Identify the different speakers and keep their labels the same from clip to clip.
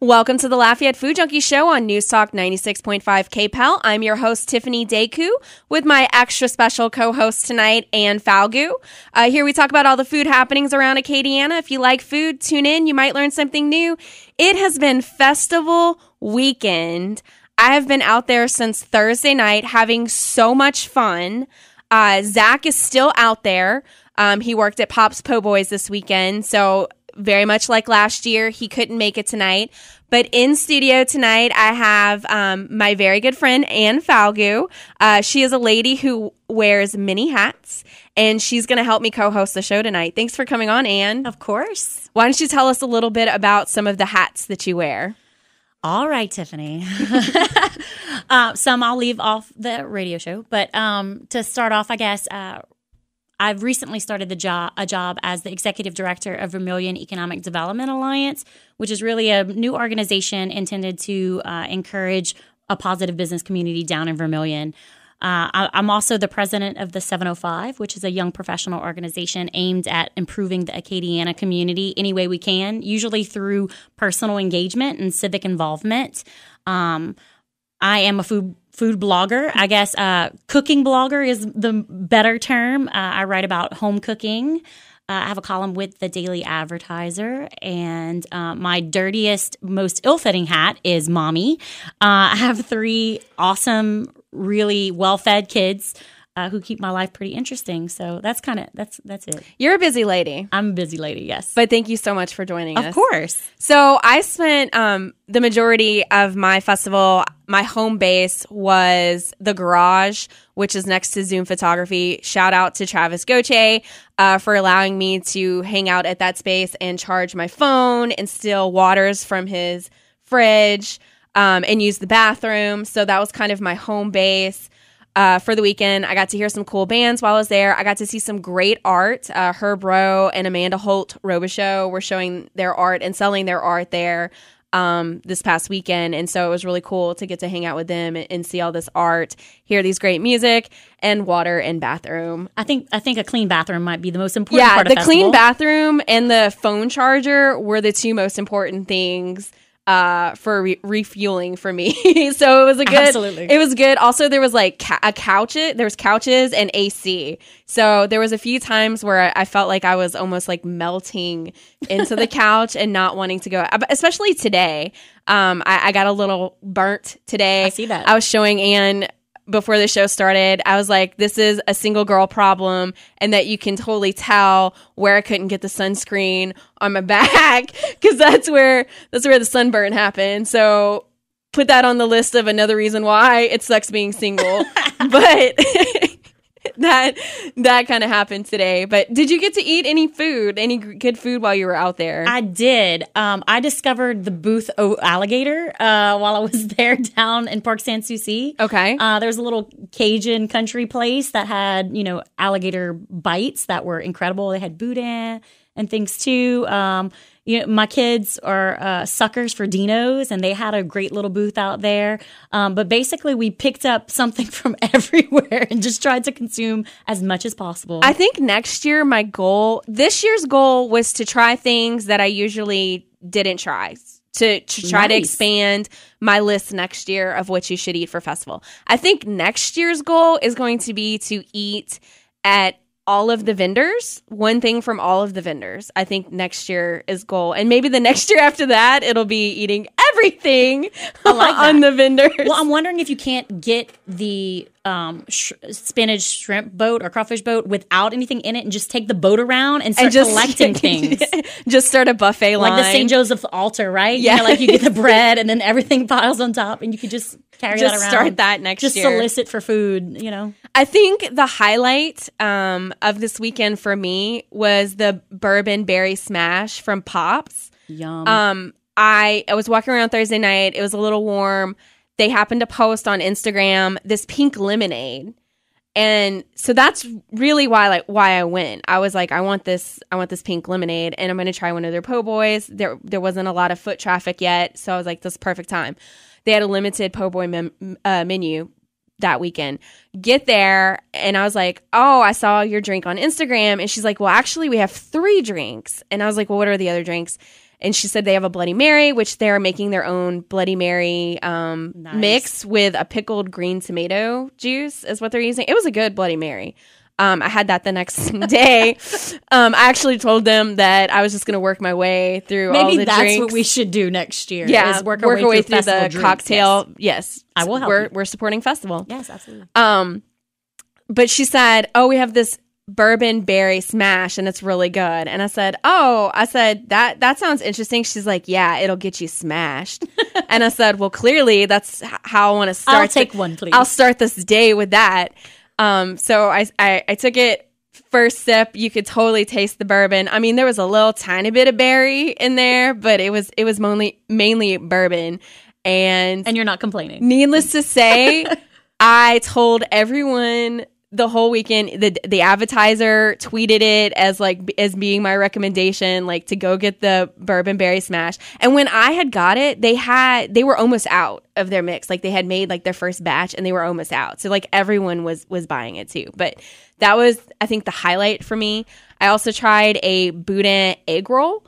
Speaker 1: Welcome to the Lafayette Food Junkie show on News Talk 96.5 KPEL. I'm your host, Tiffiany Decou, with my extra special co-host tonight, Ann Falgu. Here we talk about all the food happenings around Acadiana. If you like food, tune in. You might learn something new. It has been festival weekend. I have been out there since Thursday night having so much fun. Zack is still out there. He worked at Pop's Poboys this weekend, so very much like last year, he couldn't make it tonight. But in studio tonight, I have my very good friend, Ann Falgu. She is a lady who wears many hats, and she's going to help me co-host the show tonight. Thanks for coming on, Ann.
Speaker 2: Of course.
Speaker 1: Why don't you tell us a little bit about some of the hats that you wear?
Speaker 2: All right, Tiffiany. Some I'll leave off the radio show. But to start off, I guess, I've recently started a job as the executive director of Vermilion Economic Development Alliance, which is really a new organization intended to encourage a positive business community down in Vermilion. I'm also the president of the 705, which is a young professional organization aimed at improving the Acadiana community any way we can, usually through personal engagement and civic involvement. I am a food blogger. I guess cooking blogger is the better term. I write about home cooking. I have a column with the Daily Advertiser, and my dirtiest, most ill-fitting hat is mommy. I have 3 awesome, really well-fed kids who keep my life pretty interesting. So that's it.
Speaker 1: You're a busy lady.
Speaker 2: I'm a busy lady, yes.
Speaker 1: But thank you so much for joining us.
Speaker 2: Of course.
Speaker 1: So I spent the majority of my festival, my home base was the garage, which is next to Zoom Photography. Shout out to Travis Goche for allowing me to hang out at that space and charge my phone and steal waters from his fridge and use the bathroom. So that was kind of my home base. For the weekend, I got to hear some cool bands while I was there. I got to see some great art. Herb Rowe and Amanda Holt Robichaux were showing their art and selling their art there this past weekend. And so it was really cool to get to hang out with them and see all this art, hear these great music, and water and bathroom.
Speaker 2: I think a clean bathroom might be the most important part of the festival.
Speaker 1: Yeah, the clean bathroom and the phone charger were the 2 most important things for refueling for me. So it was
Speaker 2: Absolutely.
Speaker 1: It was good. Also, there was like there was couches and AC. So there was a few times where I felt like I was almost like melting into the couch and not wanting to go, especially today. I got a little burnt today.
Speaker 2: I see that.
Speaker 1: I was showing Ann before the show started, I was like, this is a single girl problem, and that you can totally tell where I couldn't get the sunscreen on my back because that's where the sunburn happened. So put that on the list of another reason why it sucks being single. But that kind of happened today. But did you get to eat any good food while you were out there?
Speaker 2: I did. I discovered the Booth Alligator while I was there down in Park Sans Souci.
Speaker 1: Okay.
Speaker 2: There's a little Cajun country place that had, alligator bites that were incredible. They had boudin and things too. My kids are suckers for dinos, and they had a great little booth out there. But basically, we picked up something from everywhere and just tried to consume as much as possible.
Speaker 1: I think this year's goal was to try things that I usually didn't try. To try to expand my list next year of what you should eat for festival. I think next year's goal is going to be to eat at all of the vendors, one thing from all of the vendors. I think next year is goal. And maybe the next year after that, it'll be eating everything on the vendors.
Speaker 2: Well, I'm wondering if you can't get the spinach shrimp boat or crawfish boat without anything in it and just take the boat around and start collecting things.
Speaker 1: Just start a buffet line.
Speaker 2: Like the St. Joseph altar, right?
Speaker 1: Yeah.
Speaker 2: You get the bread and then everything piles on top and you could just carry that around.
Speaker 1: Start that next year.
Speaker 2: Just solicit for food,
Speaker 1: I think the highlight of this weekend for me was the bourbon berry smash from Pops.
Speaker 2: Yum.
Speaker 1: I was walking around Thursday night. It was a little warm. They happened to post on Instagram this pink lemonade. And so that's really why I went. I was like, I want this pink lemonade, and I'm going to try one of their po' boys. There wasn't a lot of foot traffic yet, so I was like, this is perfect time. They had a limited po' boy menu that weekend. Get there, and I was like, oh, I saw your drink on Instagram. And she's like, well, actually, we have 3 drinks. And I was like, well, what are the other drinks? And she said they have a Bloody Mary, which they're making their own Bloody Mary mix with a pickled green tomato juice is what they're using. It was a good Bloody Mary. I had that the next day. I actually told them that I was just going to work my way through all the drinks.
Speaker 2: Maybe that's what we should do next year.
Speaker 1: Yeah,
Speaker 2: is work our way through the
Speaker 1: drinks. Cocktail. Yes.
Speaker 2: I will help you.
Speaker 1: We're supporting festival.
Speaker 2: Yes, absolutely.
Speaker 1: But she said, "Oh, we have this bourbon berry smash and it's really good." And I said, that sounds interesting. She's like, "Yeah, it'll get you smashed." And I said, "Well, clearly that's how I want to start.
Speaker 2: I'll take one, please.
Speaker 1: I'll start this day with that." So I took it. First sip, you could totally taste the bourbon. I mean, there was a little tiny bit of berry in there, but it was mainly bourbon. And
Speaker 2: you're not complaining.
Speaker 1: Needless to say, I told everyone the whole weekend. The advertiser tweeted it as being my recommendation, like to go get the bourbon berry smash. And when I had got it, they were almost out of their mix. Like they had made like their first batch and they were almost out. So like everyone was buying it too. But that was, I think, the highlight for me. I also tried a boudin egg roll,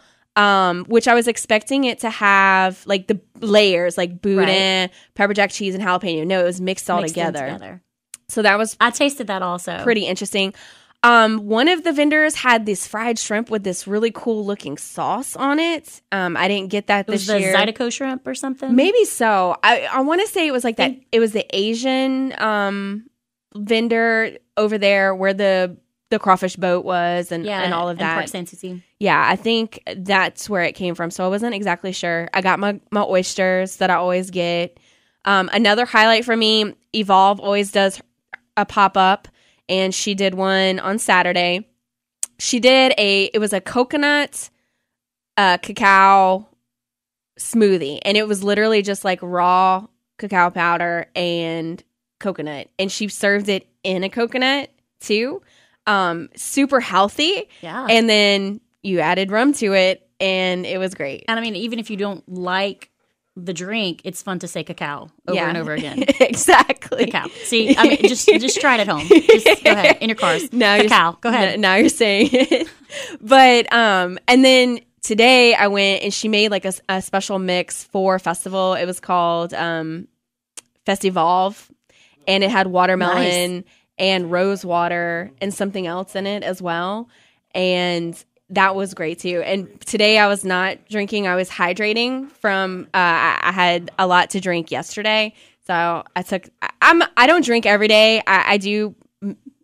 Speaker 1: which I was expecting it to have like the layers, like boudin, pepper jack cheese, and jalapeno. No, it was mixed together. So that was
Speaker 2: I tasted that also.
Speaker 1: Pretty interesting. One of the vendors had this fried shrimp with this really cool looking sauce on it. I didn't get that this year.
Speaker 2: Was the Zydeco shrimp or something?
Speaker 1: Maybe so. I want to say it was like that. It was the Asian vendor over there where the crawfish boat was and all of that.
Speaker 2: And Port San Souci.
Speaker 1: Yeah, I think that's where it came from. So I wasn't exactly sure. I got my oysters that I always get. Another highlight for me, Evolve always does a pop-up, and she did one on Saturday. She did it was a coconut cacao smoothie, and it was literally just like raw cacao powder and coconut, and she served it in a coconut too. Super healthy.
Speaker 2: Yeah.
Speaker 1: And then you added rum to it, and it was great.
Speaker 2: And I mean, even if you don't like the drink, it's fun to say cacao over and over again.
Speaker 1: Exactly.
Speaker 2: Cacao. See, I mean, just try it at home. Just go ahead in your cars.
Speaker 1: Now
Speaker 2: cacao. Go ahead.
Speaker 1: Now you're saying it. But and then today I went and she made like a special mix for festival. It was called Festivolve, and it had watermelon and rose water and something else in it as well. And that was great too. And today I was not drinking. I was hydrating from, I had a lot to drink yesterday. So I don't drink every day. I do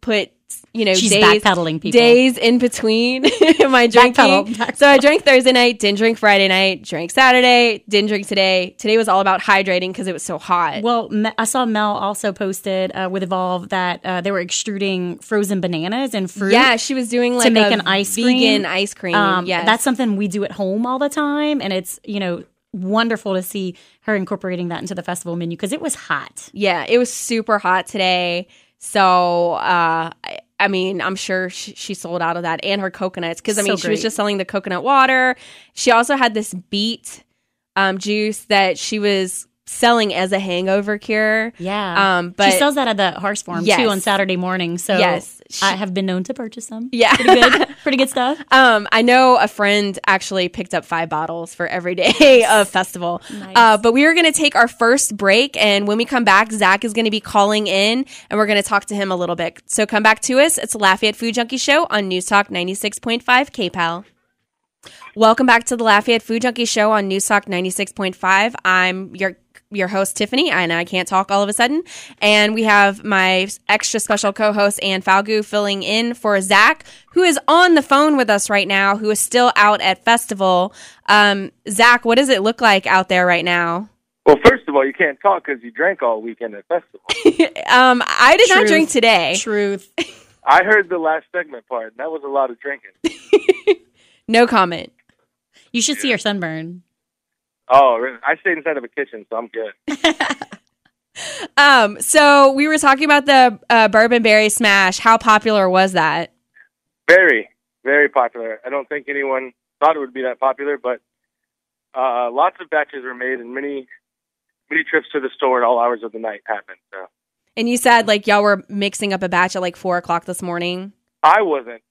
Speaker 1: put,
Speaker 2: she's backpedaling people.
Speaker 1: Days in between my drinking. So I drank Thursday night, didn't drink Friday night, drank Saturday, didn't drink today. Today was all about hydrating because it was so hot.
Speaker 2: Well, I saw Mel also posted with Evolve that they were extruding frozen bananas and fruit.
Speaker 1: Yeah, she was doing like
Speaker 2: to make an ice
Speaker 1: vegan ice cream. Yes.
Speaker 2: That's something we do at home all the time, and it's wonderful to see her incorporating that into the festival menu because it was hot.
Speaker 1: Yeah, it was super hot today. So, I mean, I'm sure she sold out of that and her coconuts because, I mean, she was just selling the coconut water. She also had this beet juice that she was selling as a hangover cure.
Speaker 2: Yeah.
Speaker 1: But
Speaker 2: she sells that at the Horse Farm, too, on Saturday morning. So I have been known to purchase them.
Speaker 1: Yeah.
Speaker 2: Pretty good stuff.
Speaker 1: I know a friend actually picked up 5 bottles for every day of festival.
Speaker 2: Nice.
Speaker 1: But we are going to take our first break, and when we come back, Zack is going to be calling in, and we're going to talk to him a little bit. So come back to us. It's the Lafayette Food Junkie Show on News Talk 96.5 KPAL. Welcome back to the Lafayette Food Junkie Show on News Talk 96.5. I'm your host, Tiffany, and I can't talk all of a sudden. And we have my extra special co-host, Ann Falgu, filling in for Zack, who is on the phone with us right now, who is still out at festival. Zack, what does it look like out there right now?
Speaker 3: Well, first of all, you can't talk because you drank all weekend at festival.
Speaker 1: I did not drink today.
Speaker 2: Truth.
Speaker 3: I heard the last segment part, and that was a lot of drinking.
Speaker 1: No comment.
Speaker 2: You should see your sunburn.
Speaker 3: Oh, really? I stayed inside of a kitchen, so I'm good.
Speaker 1: So we were talking about the bourbon berry smash. How popular was that?
Speaker 3: Very, very popular. I don't think anyone thought it would be that popular, but lots of batches were made, and many trips to the store at all hours of the night happened. So.
Speaker 1: And you said like y'all were mixing up a batch at like 4 o'clock this morning.
Speaker 3: I wasn't,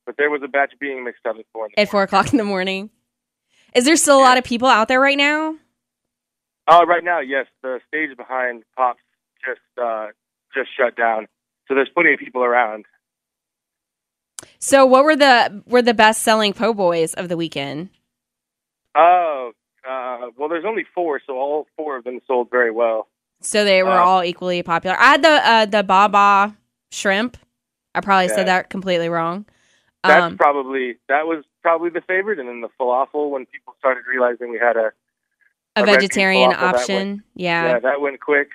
Speaker 3: but there was a batch being mixed up at 4 in the morning.
Speaker 1: At 4 o'clock in the morning. Is there still a lot of people out there right now?
Speaker 3: Right now, yes. The stage behind Pops just shut down, so there's plenty of people around.
Speaker 1: So, what were the best selling po' boys of the weekend?
Speaker 3: Oh, well, there's only 4, so all 4 of them sold very well.
Speaker 1: So they were all equally popular. I had the Baba shrimp. I probably said that completely wrong.
Speaker 3: That was probably the favorite, and then the falafel, when people started realizing we had a
Speaker 1: vegetarian option.
Speaker 3: Yeah, that went quick.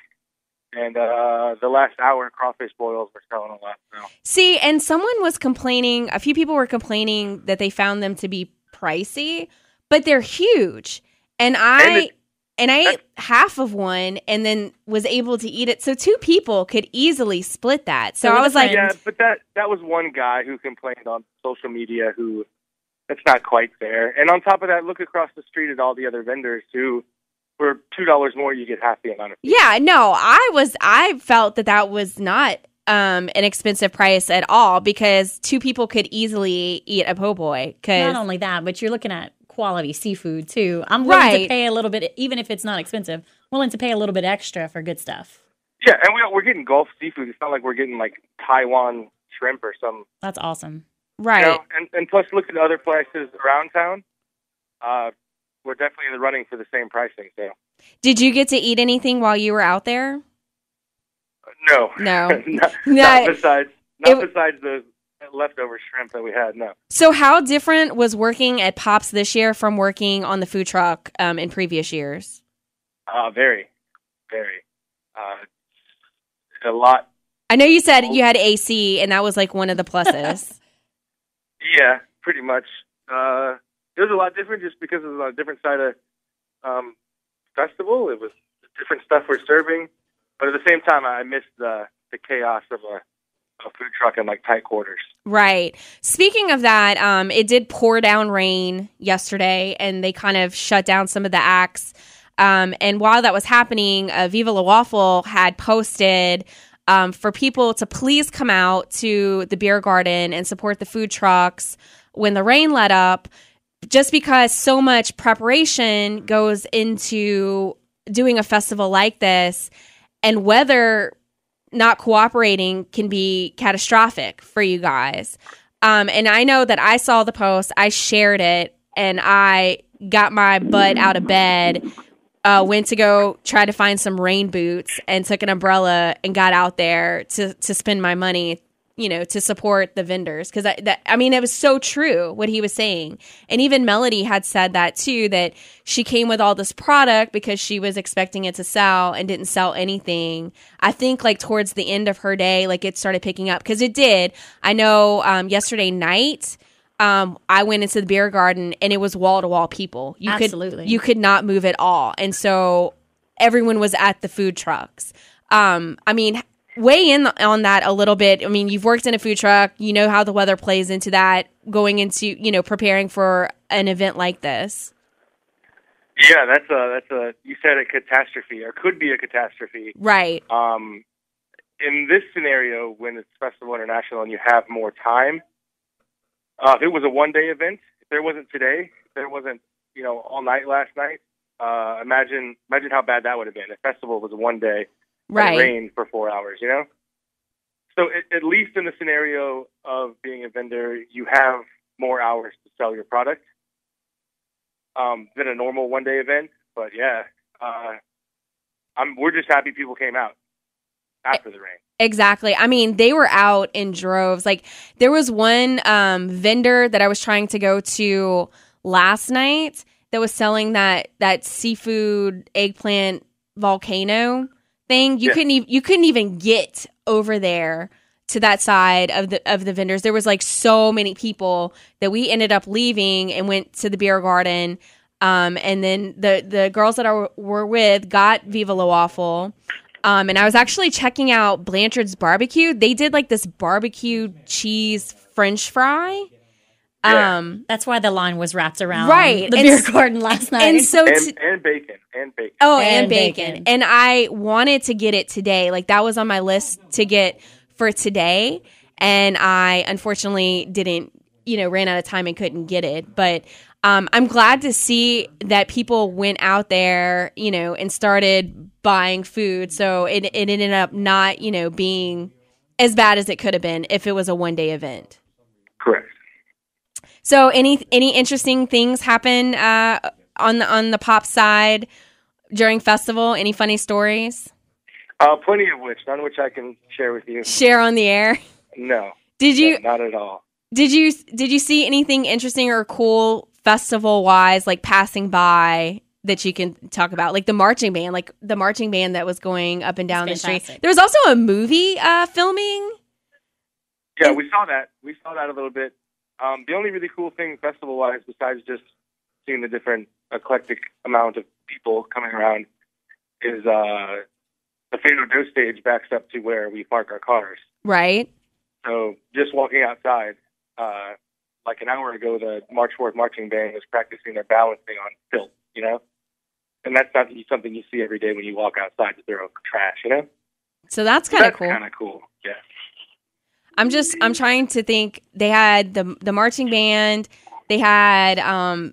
Speaker 3: And the last hour, crawfish boils were selling a lot. So.
Speaker 1: See, and a few people were complaining that they found them to be pricey, but they're huge. And I ate half of one and then was able to eat it. So 2 people could easily split that. So I was like...
Speaker 3: Yeah, but that was one guy who complained on social media who... That's not quite fair. And on top of that, look across the street at all the other vendors who... For $2 more, you get half the amount of food.
Speaker 1: Yeah, no, I felt that was not an expensive price at all because 2 people could easily eat a po' boy.
Speaker 2: Not only that, but you're looking at quality seafood too. I'm willing to pay a little bit, even if it's not expensive. Willing to pay a little bit extra for good stuff.
Speaker 3: Yeah, and we're getting Gulf seafood. It's not like we're getting like Taiwan shrimp or some.
Speaker 2: That's awesome,
Speaker 1: right?
Speaker 3: You know, and plus, look at other places around town. We're definitely in the running for the same pricing. So,
Speaker 1: did you get to eat anything while you were out there?
Speaker 3: No. not besides the leftover shrimp that we had. No.
Speaker 1: So, how different was working at Pops this year from working on the food truck in previous years?
Speaker 3: Very, very. A lot.
Speaker 1: I know you said you had AC, and that was like one of the pluses.
Speaker 3: Yeah, pretty much. It was a lot different just because it was on a different side of festival. It was different stuff we're serving. But at the same time, I missed the chaos of a food truck in like tight quarters.
Speaker 1: Right. Speaking of that, it did pour down rain yesterday, and they kind of shut down some of the acts. And while that was happening, Viva La Waffle had posted for people to please come out to the beer garden and support the food trucks when the rain let up. Just because so much preparation goes into doing a festival like this, and weather not cooperating can be catastrophic for you guys. And I know that I saw the post, I shared it, and I got my butt out of bed, went to go try to find some rain boots and took an umbrella and got out there to spend my money, to support the vendors. Because it was so true what he was saying. And even Melody had said that too, that she came with all this product because she was expecting it to sell and didn't sell anything. I think like towards the end of her day, like it started picking up because it did. I know yesterday night, I went into the beer garden and it was wall to wall people.
Speaker 2: Absolutely.
Speaker 1: You could not move at all. And so everyone was at the food trucks. Weigh in on that a little bit. I mean, you've worked in a food truck. You know how the weather plays into that, going into, preparing for an event like this.
Speaker 3: Yeah, that's a you said a catastrophe, or could be a catastrophe.
Speaker 1: Right.
Speaker 3: In this scenario, when it's Festival International and you have more time, if it was a one-day event, if there wasn't today, if there wasn't, all night last night, imagine how bad that would have been. A festival was one day.
Speaker 1: Right.
Speaker 3: It rained for 4 hours, So at least in the scenario of being a vendor, you have more hours to sell your product than a normal one-day event. But yeah, we're just happy people came out after the rain.
Speaker 1: Exactly. I mean, they were out in droves. Like there was one vendor that I was trying to go to last night that was selling that seafood eggplant volcano thing. You couldn't even get over there to that side of the vendors. There was like so many people that we ended up leaving and went to the beer garden. And then the girls that I were with got Viva La Waffle. And I was actually checking out Blanchard's Barbecue. They did like this barbecue cheese French fry.
Speaker 3: Yeah.
Speaker 2: That's why the line was wrapped around
Speaker 1: the
Speaker 2: beer garden last night.
Speaker 1: And so
Speaker 3: and bacon.
Speaker 1: Oh, and bacon. And I wanted to get it today. Like that was on my list to get for today. And I unfortunately didn't, ran out of time and couldn't get it. But I'm glad to see that people went out there, and started buying food. So it ended up not, being as bad as it could have been if it was a one-day event.
Speaker 3: Correct.
Speaker 1: So any interesting things happen on the pop side during festival? Any funny stories?
Speaker 3: Plenty of which, none of which I can share with you.
Speaker 1: Share on the air?
Speaker 3: No.
Speaker 1: Did you?
Speaker 3: No, not at all.
Speaker 1: Did you see anything interesting or cool festival wise, like passing by, that you can talk about? Like the marching band that was going up and down the street. There was also a movie filming.
Speaker 3: Yeah, we saw that. We saw that a little bit. The only really cool thing festival wise, besides just seeing the different eclectic amount of people coming around, is the Doise stage backs up to where we park our cars.
Speaker 1: Right. So
Speaker 3: just walking outside, like an hour ago, the March 4th marching band was practicing their balancing on tilt, And that's not something you see every day when you walk outside to throw trash,
Speaker 1: So that's kind of cool.
Speaker 3: That's kind of cool, yeah.
Speaker 1: I'm trying to think. They had the marching band. They had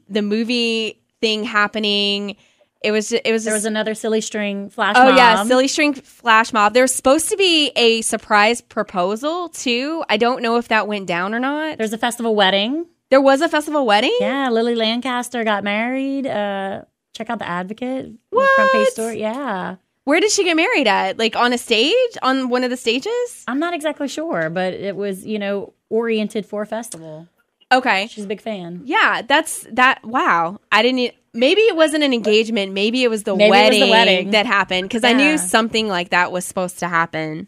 Speaker 1: the movie thing happening. There was
Speaker 2: another silly string flash mob.
Speaker 1: Oh yeah, silly string flash mob. There was supposed to be a surprise proposal too. I don't know if that went down or not.
Speaker 2: There's a festival wedding.
Speaker 1: There was a festival wedding?
Speaker 2: Yeah, Lily Lancaster got married. Check out The Advocate.
Speaker 1: What?
Speaker 2: Front page story. Yeah.
Speaker 1: Where did she get married at? Like on a stage? On one of the stages?
Speaker 2: I'm not exactly sure, but it was, oriented for a festival.
Speaker 1: Okay.
Speaker 2: She's a big fan.
Speaker 1: Yeah, wow. Maybe it wasn't an engagement. Maybe it was the wedding that happened, because I knew something like that was supposed to happen.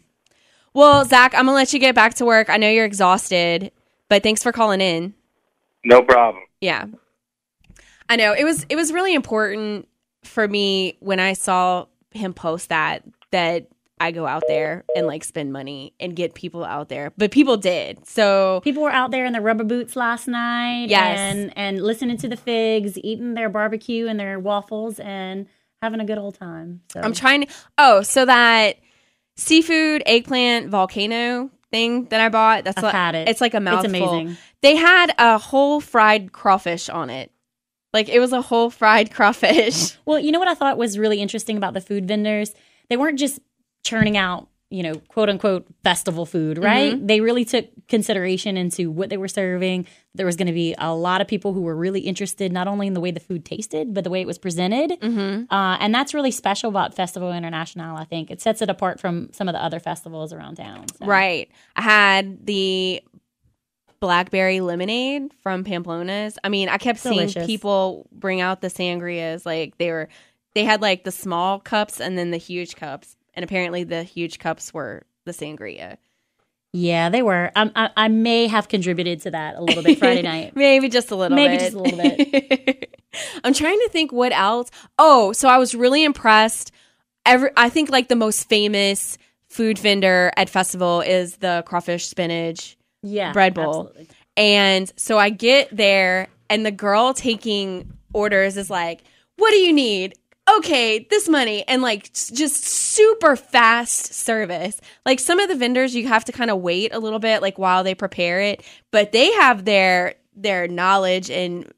Speaker 1: Well, Zach, I'm going to let you get back to work. I know you're exhausted, but thanks for calling in.
Speaker 3: No problem.
Speaker 1: Yeah. I know. It was really important for me when I saw him post that I go out there and like spend money and get people out there. But people did. So
Speaker 2: people were out there in their rubber boots last night.
Speaker 1: Yes.
Speaker 2: And listening to the Figs, eating their barbecue and their waffles and having a good old time. So
Speaker 1: I'm trying so that seafood eggplant volcano thing that I bought,
Speaker 2: I've had it.
Speaker 1: It's like a mouthful.
Speaker 2: It's amazing.
Speaker 1: They had a whole fried crawfish on it. Like it was a whole fried crawfish.
Speaker 2: Well, you know what I thought was really interesting about the food vendors? They weren't just churning out, quote unquote festival food, right?
Speaker 1: Mm-hmm.
Speaker 2: They really took consideration into what they were serving. There was going to be a lot of people who were really interested not only in the way the food tasted, but the way it was presented.
Speaker 1: Mm-hmm.
Speaker 2: And that's really special about Festival International, I think. It sets it apart from some of the other festivals around town. So.
Speaker 1: Right. I had the blackberry lemonade from Pamplona's. I mean, I kept seeing people bring out the sangrias. Like they had like the small cups and then the huge cups. And apparently the huge cups were the sangria.
Speaker 2: Yeah, they were. I may have contributed to that a little bit Friday night.
Speaker 1: Maybe just a little bit. I'm trying to think what else. Oh, so I was really impressed. I think like the most famous food vendor at festival is the crawfish spinach bread bowl. Absolutely. And so I get there and the girl taking orders is like, "What do you need?" Okay, this money, and like just super fast service. Like some of the vendors, you have to kind of wait a little bit, like while they prepare it, but they have their knowledge and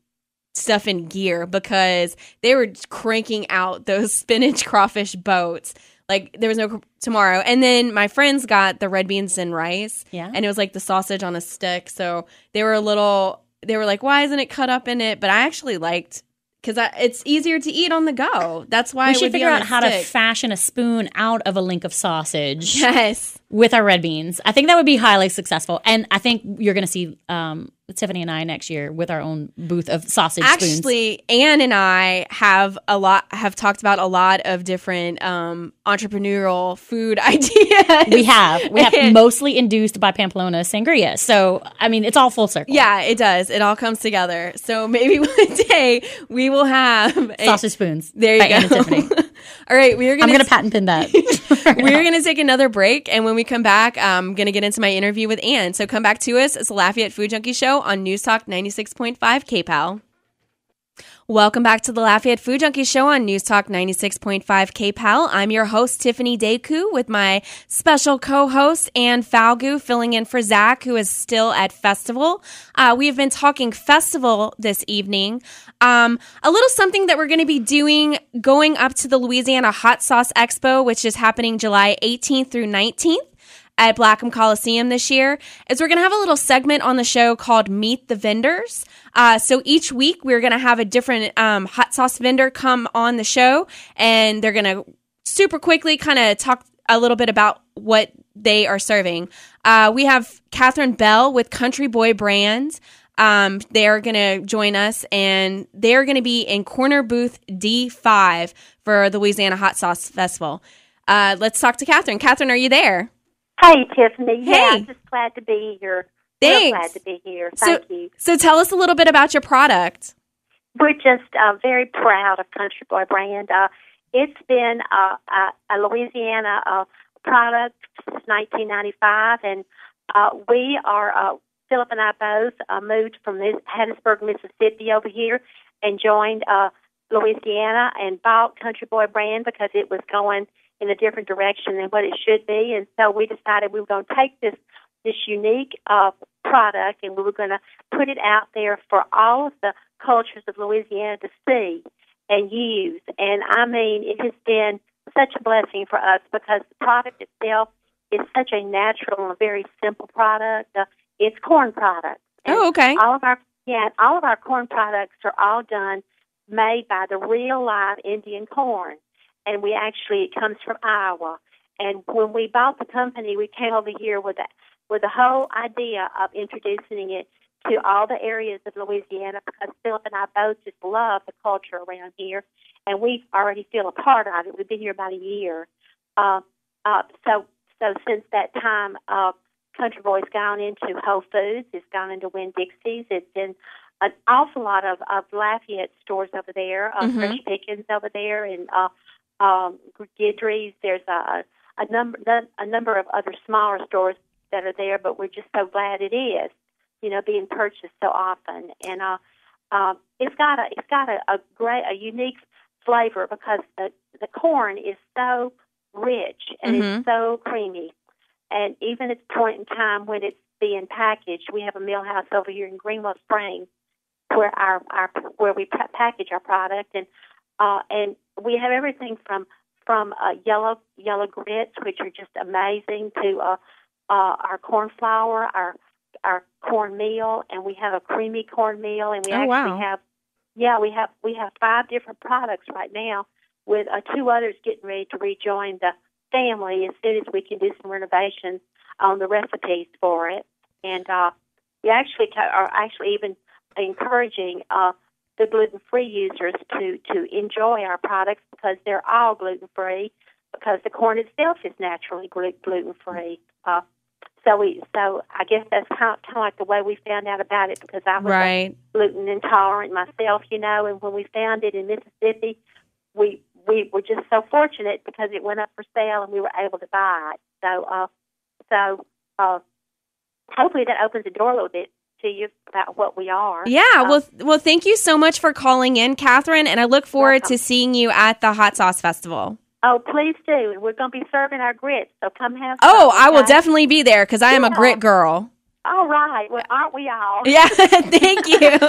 Speaker 1: stuff in gear because they were cranking out those spinach crawfish boats. Like there was no tomorrow. And then my friends got the red beans and rice, and it was like the sausage on a stick. So they were like, "Why isn't it cut up in it?" But I actually liked. Because it's easier to eat on the go. That's why
Speaker 2: we should figure out how to fashion a spoon out of a link of sausage.
Speaker 1: Yes,
Speaker 2: with our red beans. I think that would be highly successful, and I think you're going to see Tiffany and I next year with our own booth of sausage spoons.
Speaker 1: Actually, Anne and I have talked about a lot of different entrepreneurial food ideas.
Speaker 2: We have mostly induced by Pamplona sangria. So I mean, it's all full circle.
Speaker 1: Yeah, it does. It all comes together. So maybe one day we will have
Speaker 2: sausage spoons.
Speaker 1: There you go.
Speaker 2: Anne and Tiffany.
Speaker 1: All right, I'm
Speaker 2: going to patent pin that.
Speaker 1: We're going to take another break, and when we come back, I'm going to get into my interview with Anne. So come back to us. It's the Lafayette Food Junkie Show on News Talk 96.5 KPAL. Welcome back to the Lafayette Food Junkie Show on News Talk 96.5 KPAL. I'm your host, Tiffiany Decou, with my special co-host, Ann Falgu, filling in for Zack, who is still at Festival. We have been talking Festival this evening. A little something that we're going to be doing going up to the Louisiana Hot Sauce Expo, which is happening July 18th through 19th. At Blackham Coliseum this year, is we're going to have a little segment on the show called Meet the Vendors. So each week we're going to have a different hot sauce vendor come on the show, and they're going to super quickly kind of talk a little bit about what they are serving. We have Catherine Bell with Country Boy Brand. They're going to join us, and they're going to be in corner booth D5 for the Louisiana Hot Sauce Festival. Let's talk to Catherine. Catherine, are you there?
Speaker 4: Hey, Tiffany.
Speaker 1: Hey.
Speaker 4: Yeah, I'm just glad to be here.
Speaker 1: Thanks.
Speaker 4: Real glad to be here. Thank you.
Speaker 1: So tell us a little bit about your product.
Speaker 4: We're just very proud of Country Boy Brand. It's been a Louisiana product since 1995, and we are, Philip and I both moved from Hattiesburg, Mississippi over here and joined Louisiana and bought Country Boy Brand because it was going in a different direction than what it should be. And so we decided we were going to take this unique product, and we were going to put it out there for all of the cultures of Louisiana to see and use. And I mean, it has been such a blessing for us because the product itself is such a natural and a very simple product. It's corn products. And
Speaker 1: okay.
Speaker 4: All of our corn products are all made by the real live Indian corn. And it comes from Iowa. And when we bought the company, we came over here with the whole idea of introducing it to all the areas of Louisiana because Philip and I both just love the culture around here, and we already feel a part of it. We've been here about a year. So since that time, Country Boy's gone into Whole Foods. It's gone into Winn-Dixie's. It's in an awful lot of Lafayette stores over there, Fresh Pickens over there, and Guidry's. There's a number of other smaller stores that are there, but we're just so glad it is, being purchased so often. And it's got a unique flavor because the corn is so rich and it's so creamy. And even at the point in time when it's being packaged, we have a mill house over here in Greenwell Springs where we package our product, and we have everything from yellow grits, which are just amazing, to our corn flour, our corn meal, and we have a creamy corn meal, and we have 5 different products right now, with 2 others getting ready to rejoin the family as soon as we can do some renovations on the recipes for it. And we are even encouraging the gluten-free users to enjoy our products because they're all gluten-free because the corn itself is naturally gluten-free. So I guess that's kind of like the way we found out about it because I was gluten intolerant myself, and when we found it in Mississippi, we were just so fortunate because it went up for sale and we were able to buy it. So hopefully that opens the door a little bit to you about what we are.
Speaker 1: Yeah, well, thank you so much for calling in, Catherine, and I look forward to seeing you at the Hot Sauce Festival.
Speaker 4: Oh, please do. We're going to be serving our grits, so come have some.
Speaker 1: Oh, I will definitely be there because I am a grit girl.
Speaker 4: All right. Well, aren't we all?
Speaker 1: Yeah, thank you.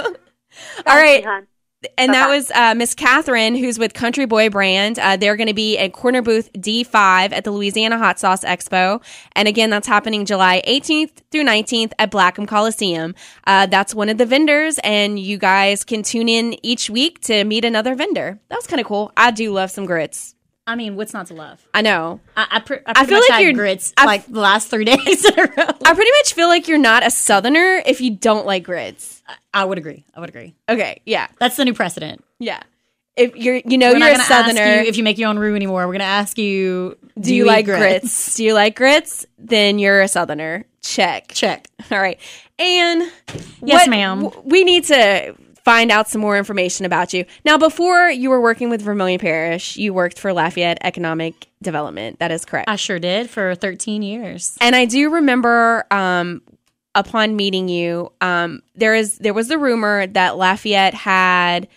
Speaker 1: All right.
Speaker 4: You,
Speaker 1: and that was Miss Catherine, who's with Country Boy Brand. They're going to be at corner booth D5 at the Louisiana Hot Sauce Expo. And again, that's happening July 18th through 19th at Blackham Coliseum. That's one of the vendors, and you guys can tune in each week to meet another vendor. That was kind of cool. I do love some grits.
Speaker 2: I mean, what's not to love?
Speaker 1: I know.
Speaker 2: I feel like had grits like the last 3 days in a row.
Speaker 1: I pretty much feel like you're not a Southerner if you don't like grits.
Speaker 2: I would agree.
Speaker 1: Okay, yeah.
Speaker 2: That's the new precedent.
Speaker 1: Yeah. If you're a Southerner.
Speaker 2: If you make your own roux anymore, we're going to ask you,
Speaker 1: do you like grits? Do you like grits? Then you're a Southerner. Check. All right. And
Speaker 2: yes, ma'am.
Speaker 1: We need to find out some more information about you. Now, before you were working with Vermilion Parish, you worked for Lafayette Economic Development. That is correct.
Speaker 2: I sure did for 13 years.
Speaker 1: And I do remember upon meeting you, there was the rumor that Lafayette had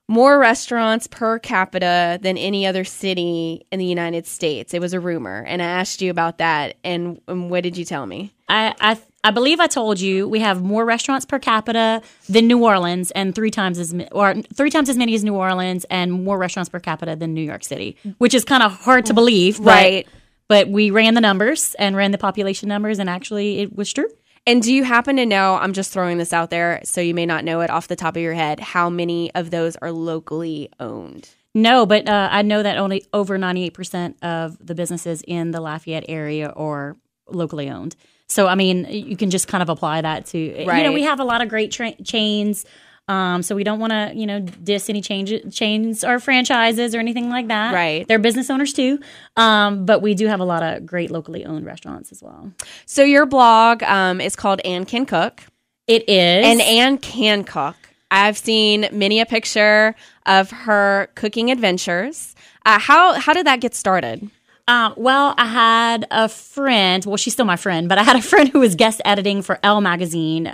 Speaker 1: more restaurants per capita than any other city in the United States. It was a rumor, and I asked you about that, and what did you tell me?
Speaker 2: I believe I told you we have more restaurants per capita than New Orleans, and three times as many as New Orleans, and more restaurants per capita than New York City, which is kind of hard to believe,
Speaker 1: right?
Speaker 2: But we ran the numbers and ran the population numbers, and actually it was true.
Speaker 1: And do you happen to know, I'm just throwing this out there, so you may not know it off the top of your head, how many of those are locally owned?
Speaker 2: No, but I know that only over 98% of the businesses in the Lafayette area are locally owned. So, I mean, you can just kind of apply that to,
Speaker 1: right.
Speaker 2: We have a lot of great chains. So we don't want to, diss any chains or franchises or anything like that.
Speaker 1: Right.
Speaker 2: They're business owners too. But we do have a lot of great locally owned restaurants as well.
Speaker 1: So your blog is called Ann Can Cook.
Speaker 2: It is.
Speaker 1: And Ann can cook. I've seen many a picture of her cooking adventures. How did that get started?
Speaker 2: Well, I had a friend. Well, she's still my friend, but I had a friend who was guest editing for Elle magazine.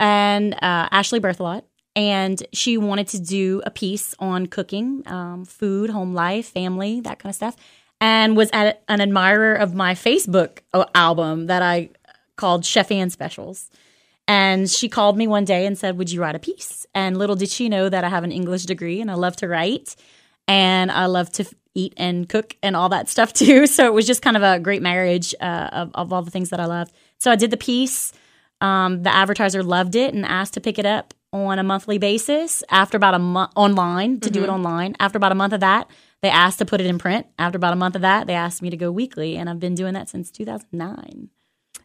Speaker 2: And Ashley Berthelot, and she wanted to do a piece on cooking, food, home life, family, that kind of stuff, and was an admirer of my Facebook album that I called Chef Ann Specials. And she called me one day and said, would you write a piece? And little did she know that I have an English degree and I love to write and I love to eat and cook and all that stuff too. So it was just kind of a great marriage of all the things that I loved. So I did the piece. The advertiser loved it and asked to pick it up on a monthly basis after about a month online to do it online. After about a month of that, they asked to put it in print. After about a month of that, they asked me to go weekly, and I've been doing that since 2009.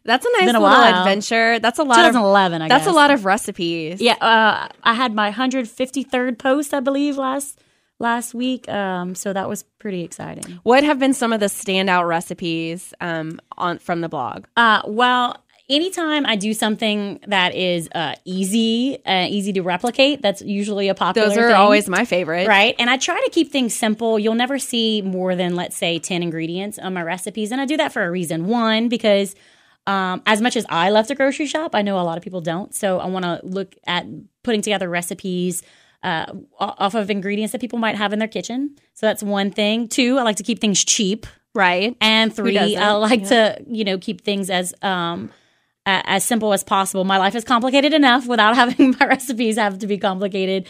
Speaker 1: That's a nice little adventure. That's a lot
Speaker 2: 2011, I guess.
Speaker 1: That's a lot of recipes.
Speaker 2: Yeah, I had my 153rd post, I believe, last week. So that was pretty exciting.
Speaker 1: What have been some of the standout recipes from the blog?
Speaker 2: Well, anytime I do something that is easy to replicate, that's usually a popular
Speaker 1: thing. Those are always my favorite.
Speaker 2: Right. And I try to keep things simple. You'll never see more than, let's say, 10 ingredients on my recipes. And I do that for a reason. One, because as much as I love to grocery shop, I know a lot of people don't. So I want to look at putting together recipes off of ingredients that people might have in their kitchen. So that's one thing. Two, I like to keep things cheap.
Speaker 1: Right.
Speaker 2: And three, I like to, keep things as simple as possible. My life is complicated enough without having my recipes have to be complicated.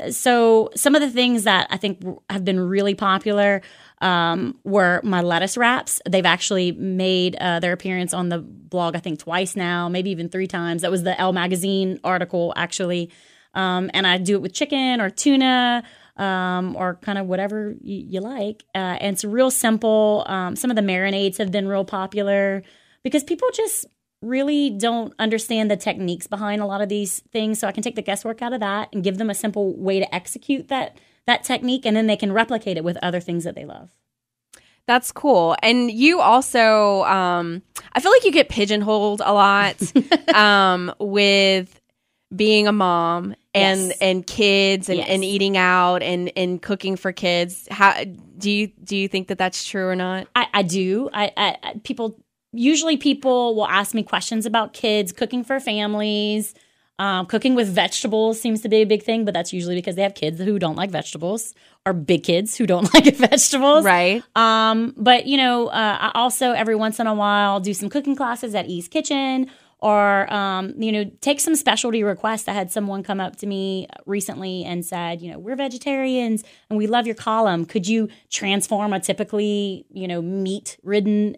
Speaker 2: So some of the things that I think have been really popular were my lettuce wraps. They've actually made their appearance on the blog, I think, twice now, maybe even 3 times. That was the Elle magazine article, actually. And I do it with chicken or tuna or kind of whatever you like. And it's real simple. Some of the marinades have been real popular because people just really don't understand the techniques behind a lot of these things. So I can take the guesswork out of that and give them a simple way to execute that technique, and then they can replicate it with other things that they love.
Speaker 1: That's cool. And you also, I feel like you get pigeonholed a lot with being a mom and kids and eating out and cooking for kids. How do you think that that's true or not?
Speaker 2: I do. Usually people will ask me questions about kids, cooking for families. Cooking with vegetables seems to be a big thing, but that's usually because they have kids who don't like vegetables or big kids who don't like vegetables.
Speaker 1: Right.
Speaker 2: But, I also every once in a while do some cooking classes at E's Kitchen or, take some specialty requests. I had someone come up to me recently and said, we're vegetarians and we love your column. Could you transform a typically, meat-ridden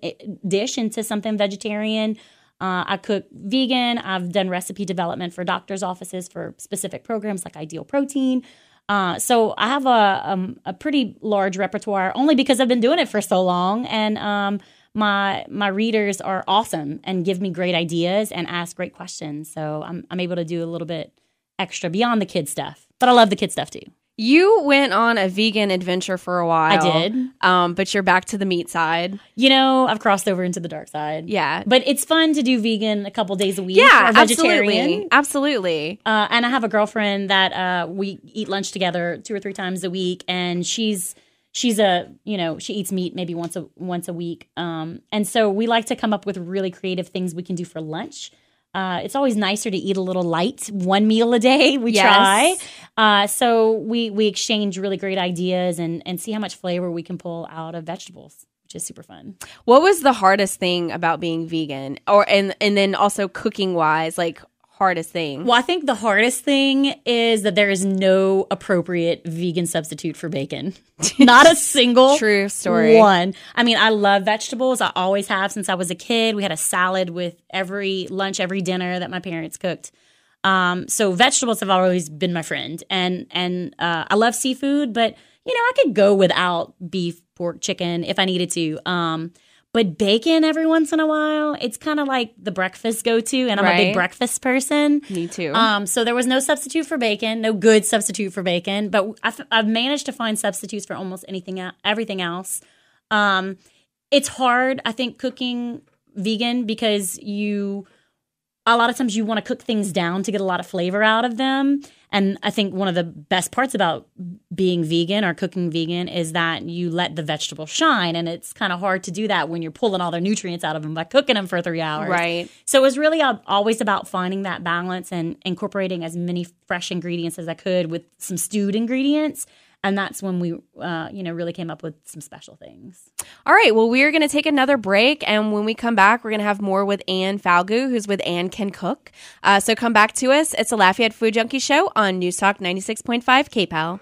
Speaker 2: dish into something vegetarian? I cook vegan. I've done recipe development for doctors' offices for specific programs like Ideal Protein. So I have a pretty large repertoire only because I've been doing it for so long. And my readers are awesome and give me great ideas and ask great questions. So I'm able to do a little bit extra beyond the kid stuff. But I love the kid stuff too.
Speaker 1: You went on a vegan adventure for a while.
Speaker 2: I did.
Speaker 1: But you're back to the meat side.
Speaker 2: I've crossed over into the dark side.
Speaker 1: Yeah.
Speaker 2: But it's fun to do vegan a couple days a week.
Speaker 1: Yeah,
Speaker 2: or vegetarian.
Speaker 1: Absolutely.
Speaker 2: And I have a girlfriend that we eat lunch together 2 or 3 times a week. And she's a, she eats meat maybe once a week. And so we like to come up with really creative things we can do for lunch. it's always nicer to eat a little light, one meal a day. We
Speaker 1: Yes.
Speaker 2: try. So we exchange really great ideas and see how much flavor we can pull out of vegetables, which is super fun.
Speaker 1: What was the hardest thing about being vegan, and then also cooking wise, like hardest thing?
Speaker 2: Well, I think the hardest thing is that there is no appropriate vegan substitute for bacon. Not a single
Speaker 1: True story.
Speaker 2: one. I mean, I love vegetables. I always have since I was a kid. We had a salad with every lunch, every dinner that my parents cooked. So vegetables have always been my friend. And I love seafood, but, I could go without beef, pork, chicken if I needed to. But bacon every once in a while, it's kind of like the breakfast go-to, and I'm a big breakfast person.
Speaker 1: Me too.
Speaker 2: So there was no substitute for bacon, no good substitute for bacon, but I've managed to find substitutes for almost everything else. It's hard, I think, cooking vegan because a lot of times you want to cook things down to get a lot of flavor out of them. And I think one of the best parts about being vegan or cooking vegan is that you let the vegetable shine. And it's kind of hard to do that when you're pulling all their nutrients out of them by cooking them for 3 hours.
Speaker 1: Right.
Speaker 2: So it was really always about finding that balance and incorporating as many fresh ingredients as I could with some stewed ingredients. And that's when we, really came up with some special things.
Speaker 1: All right. Well, we're going to take another break. And when we come back, we're going to have more with Ann Falgout, who's with Ann Can Cook. So come back to us. It's the Lafayette Food Junkie Show on News Talk 96.5 KPEL.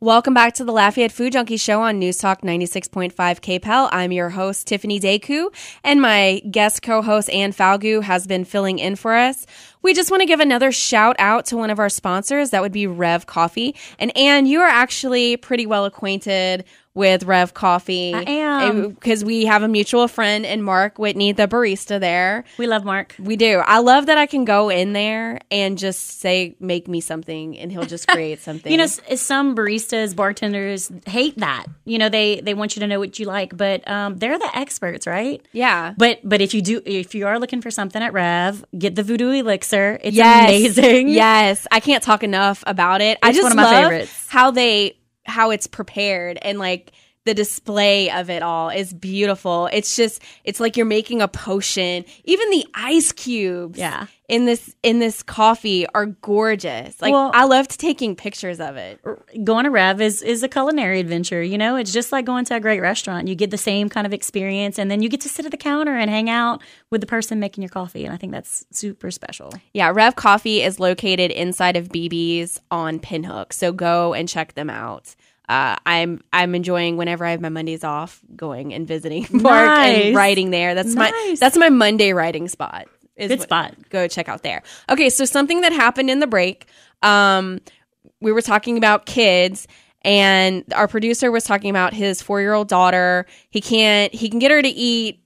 Speaker 1: Welcome back to the Lafayette Food Junkie Show on News Talk 96.5 KPEL. I'm your host, Tiffiany Decou, and my guest co-host, Ann Falgout, has been filling in for us. We just want to give another shout out to one of our sponsors. That would be Rev Coffee. And Ann, you are actually pretty well acquainted with Rev Coffee.
Speaker 2: I am.
Speaker 1: Because we have a mutual friend in Mark Whitney, the barista there.
Speaker 2: We love Mark.
Speaker 1: We do. I love that I can go in there and just say, make me something, and he'll just create something.
Speaker 2: Some baristas, bartenders hate that. They want you to know what you like, but they're the experts, right?
Speaker 1: Yeah.
Speaker 2: But if you are looking for something at Rev, get the Voodoo Elixir. It's amazing.
Speaker 1: Yes. I can't talk enough about it. I just
Speaker 2: one of my
Speaker 1: love
Speaker 2: favorites.
Speaker 1: how it's prepared, and like the display of it all is beautiful. It's like you're making a potion. Even the ice cubes in this coffee are gorgeous. Like, I loved taking pictures of it.
Speaker 2: Going to Rev is a culinary adventure. It's just like going to a great restaurant. You get the same kind of experience, and then you get to sit at the counter and hang out with the person making your coffee. And I think that's super special. Yeah,
Speaker 1: Rev Coffee is located inside of BB's on Pinhook. So go and check them out. I'm enjoying whenever I have my Mondays off, going and visiting Mark and writing there. That's my Monday writing spot.
Speaker 2: Good spot.
Speaker 1: Go check out there. Okay, so something that happened in the break. We were talking about kids, and our producer was talking about his 4-year-old daughter. He can get her to eat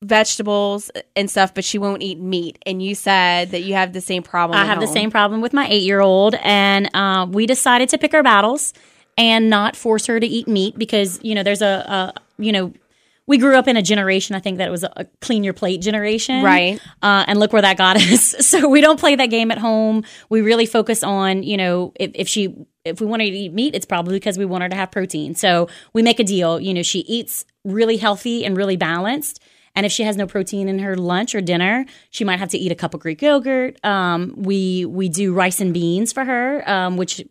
Speaker 1: vegetables and stuff, but she won't eat meat. And you said that you have the same problem.
Speaker 2: I have the same problem with my 8-year-old, and we decided to pick our battles and not force her to eat meat because, there's we grew up in a generation, I think, that it was a clean your plate generation.
Speaker 1: Right.
Speaker 2: And look where that got us. So we don't play that game at home. We really focus on, if we want her to eat meat, it's probably because we want her to have protein. So we make a deal. She eats really healthy and really balanced. And if she has no protein in her lunch or dinner, she might have to eat a cup of Greek yogurt. We do rice and beans for her, which,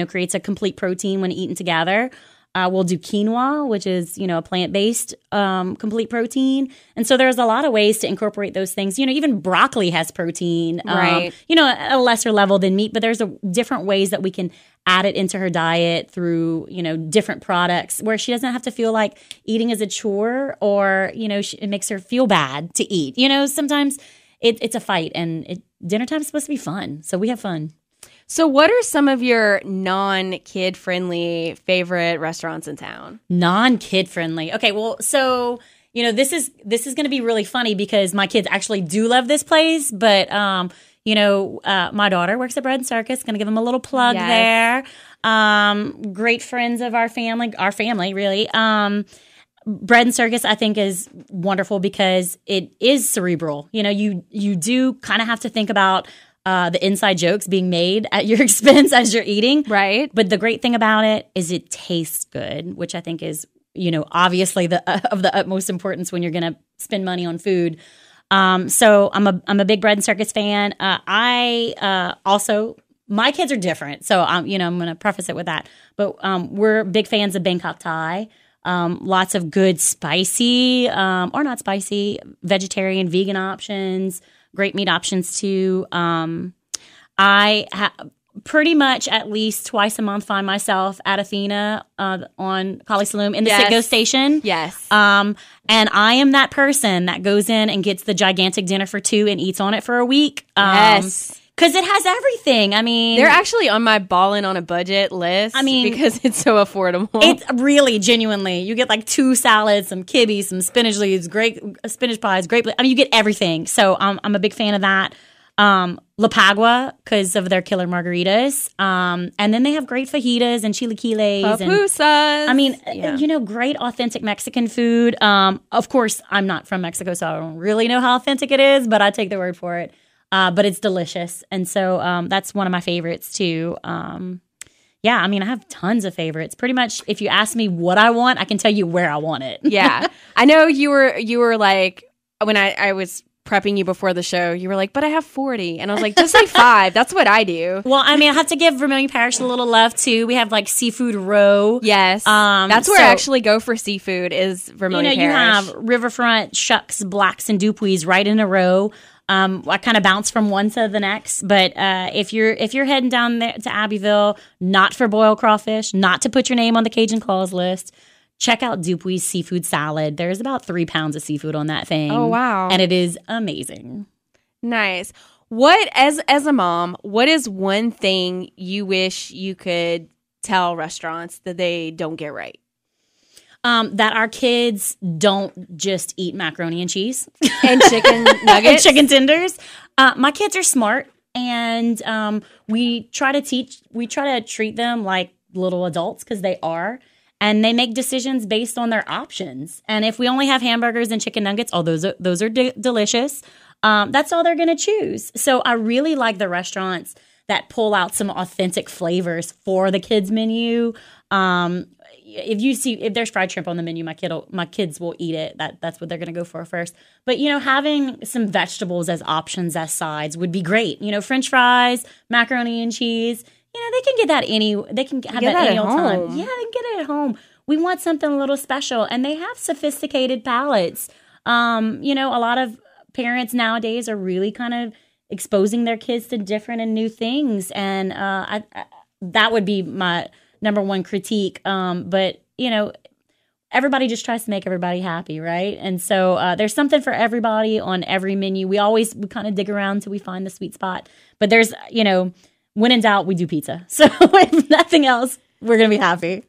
Speaker 2: creates a complete protein when eaten together. We'll do quinoa, which is, a plant-based complete protein. And so there's a lot of ways to incorporate those things. Even broccoli has protein,
Speaker 1: right.
Speaker 2: At a lesser level than meat. But there's different ways that we can add it into her diet through, different products where she doesn't have to feel like eating is a chore or, it makes her feel bad to eat. Sometimes it's a fight, and dinner time is supposed to be fun. So we have fun.
Speaker 1: So what are some of your non-kid friendly favorite restaurants in town?
Speaker 2: Non-kid friendly. Okay, well, so this is going to be really funny because my kids actually do love this place, but my daughter works at Bread and Circus. Going to give them a little plug there. Great friends of our family really. Bread and Circus, I think, is wonderful because it is cerebral. You do kind of have to think about the inside jokes being made at your expense as you're eating.
Speaker 1: Right.
Speaker 2: But the great thing about it is it tastes good, which I think is, obviously of the utmost importance when you're going to spend money on food. So I'm a big bread and circus fan. I also, my kids are different. So I'm going to preface it with that. But we're big fans of Bangkok Thai. Lots of good spicy, or not spicy, vegetarian, vegan options, great meat options too. Pretty much at least twice a month find myself at Athena on Kali Saloom in the Sitgo station.
Speaker 1: Yes.
Speaker 2: And I am that person that goes in and gets the gigantic dinner for two and eats on it for a week.
Speaker 1: Yes.
Speaker 2: Because it has everything. I mean,
Speaker 1: they're actually on my ballin' on a budget list.
Speaker 2: I mean,
Speaker 1: because it's so affordable.
Speaker 2: It's really genuinely. You get like 2 salads, some kibbe, some spinach leaves, great spinach pies, great. I mean, you get everything. So I'm a big fan of that. La Pagua because of their killer margaritas. And then they have great fajitas and chilaquiles.
Speaker 1: Pupusas.
Speaker 2: I mean, great authentic Mexican food. Of course, I'm not from Mexico, so I don't really know how authentic it is, but I take their word for it. But it's delicious. And so that's one of my favorites too. Yeah, I mean, I have tons of favorites. Pretty much, if you ask me what I want, I can tell you where I want it.
Speaker 1: Yeah. I know you were like, when I was prepping you before the show, you were like, but I have 40. And I was like, just say 5. That's what I do.
Speaker 2: Well, I mean, I have to give Vermilion Parish a little love, too. We have, like, Seafood Row.
Speaker 1: Yes. That's where I actually go for seafood is Vermilion Parish.
Speaker 2: You have Riverfront, Shucks, Blacks, and Dupuis right in a row. I kind of bounce from one to the next. But if you're heading down there to Abbeville, not for boiled crawfish, not to put your name on the Cajun Claws list, check out Dupuis seafood salad. There's about 3 pounds of seafood on that thing.
Speaker 1: Oh, wow.
Speaker 2: And it is amazing.
Speaker 1: Nice. What, as a mom, what is one thing you wish you could tell restaurants that they don't get right?
Speaker 2: That our kids don't just eat macaroni and cheese.
Speaker 1: And chicken nuggets.
Speaker 2: And chicken tenders. My kids are smart, and we try to treat them like little adults because they are. And they make decisions based on their options. And if we only have hamburgers and chicken nuggets, those are delicious. That's all they're going to choose. So I really like the restaurants that pull out some authentic flavors for the kids menu. If there's fried shrimp on the menu, my kids will eat it. That's what they're going to go for first. But having some vegetables as options as sides would be great. French fries, macaroni and cheese. They can get that they can have that any old time. Yeah, they can get it at home. We want something a little special, and they have sophisticated palates. A lot of parents nowadays are really kind of exposing their kids to different and new things, and I that would be my number one critique. But everybody just tries to make everybody happy, right? And so there's something for everybody on every menu. We kind of dig around until we find the sweet spot. But there's when in doubt, we do pizza. So if nothing else, we're going to be happy.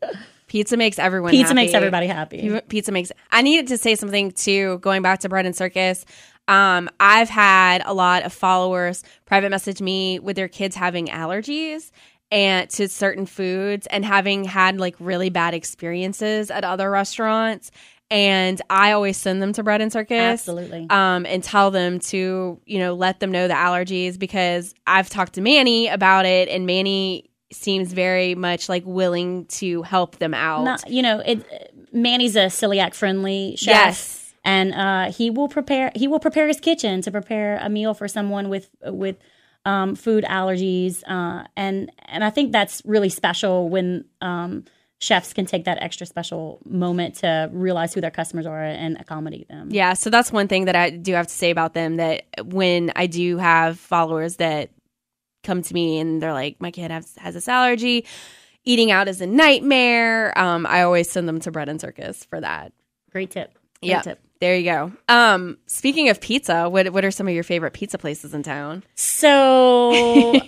Speaker 1: Pizza makes everyone happy.
Speaker 2: Pizza makes everybody happy.
Speaker 1: Pizza makes... I needed to say something, too, going back to Bread and Circus. I've had a lot of followers private message me with their kids having allergies and to certain foods and having had, like, really bad experiences at other restaurants. And I always send them to Bread and Circus.
Speaker 2: Absolutely.
Speaker 1: And tell them to, let them know the allergies because I've talked to Manny about it and Manny seems very much like willing to help them out.
Speaker 2: Manny's a celiac friendly chef.
Speaker 1: Yes.
Speaker 2: And he will prepare his kitchen to prepare a meal for someone with food allergies. And I think that's really special when chefs can take that extra special moment to realize who their customers are and accommodate them.
Speaker 1: Yeah, so that's one thing that I do have to say about them, that when I do have followers that come to me and they're like, my kid has this allergy, eating out is a nightmare, I always send them to Bread and Circus for that.
Speaker 2: Great tip.
Speaker 1: Yeah, there you go. Speaking of pizza, what are some of your favorite pizza places in town?
Speaker 2: So...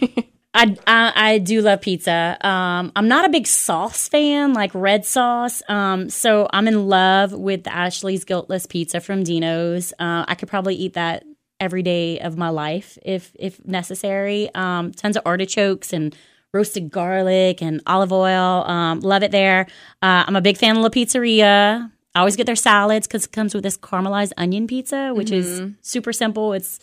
Speaker 2: I do love pizza. I'm not a big sauce fan, like red sauce. So I'm in love with Ashley's Guiltless Pizza from Dino's. I could probably eat that every day of my life if necessary. Tons of artichokes and roasted garlic and olive oil. Love it there. I'm a big fan of La Pizzeria. I always get their salads because it comes with this caramelized onion pizza, which is super simple. It's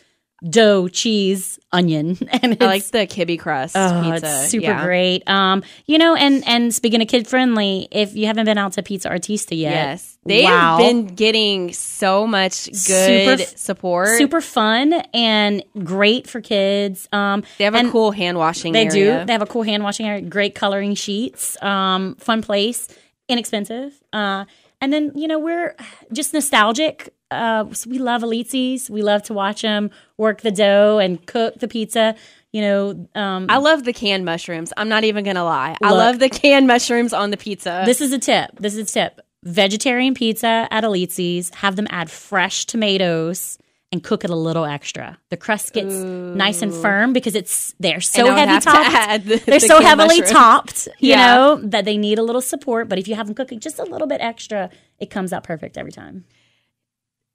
Speaker 2: dough, cheese, onion, and
Speaker 1: I like the kibbe crust pizza.
Speaker 2: It's super great. And speaking of kid friendly, if you haven't been out to Pizza Artista yet,
Speaker 1: yes, they have been getting so much good support.
Speaker 2: Super fun and great for kids.
Speaker 1: They have a cool hand washing area.
Speaker 2: They do. They have a cool hand washing area. Great coloring sheets. Fun place. Inexpensive. And then we're just nostalgic. So we love Elites. We love to watch them work the dough and cook the pizza. I love the canned mushrooms. I'm not even going to lie. I love the canned mushrooms on the pizza. This is a tip. Vegetarian pizza at Elites. Have them add fresh tomatoes and cook it a little extra. The crust gets nice and firm because they're so heavy topped. They're so heavily topped, that they need a little support. But if you have them cooking just a little bit extra, it comes out perfect every time.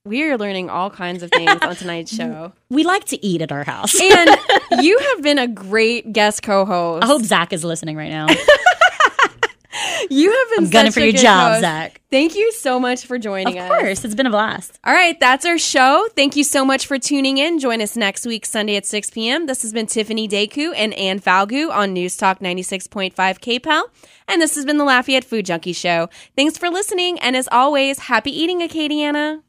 Speaker 1: We are learning all kinds of things on tonight's show.
Speaker 2: We like to eat at our house.
Speaker 1: And you have been a great guest co-host.
Speaker 2: I hope Zack is listening right now.
Speaker 1: You have been
Speaker 2: I'm gunning for your job,
Speaker 1: host.
Speaker 2: Zack.
Speaker 1: Thank you so much for joining us.
Speaker 2: Of course. It's been a blast.
Speaker 1: All right. That's our show. Thank you so much for tuning in. Join us next week, Sunday at 6 p.m. This has been Tiffiany Decou and Ann Falgout on News Talk 96.5 KPEL. And this has been the Lafayette Food Junkie Show. Thanks for listening. And as always, happy eating, Acadiana.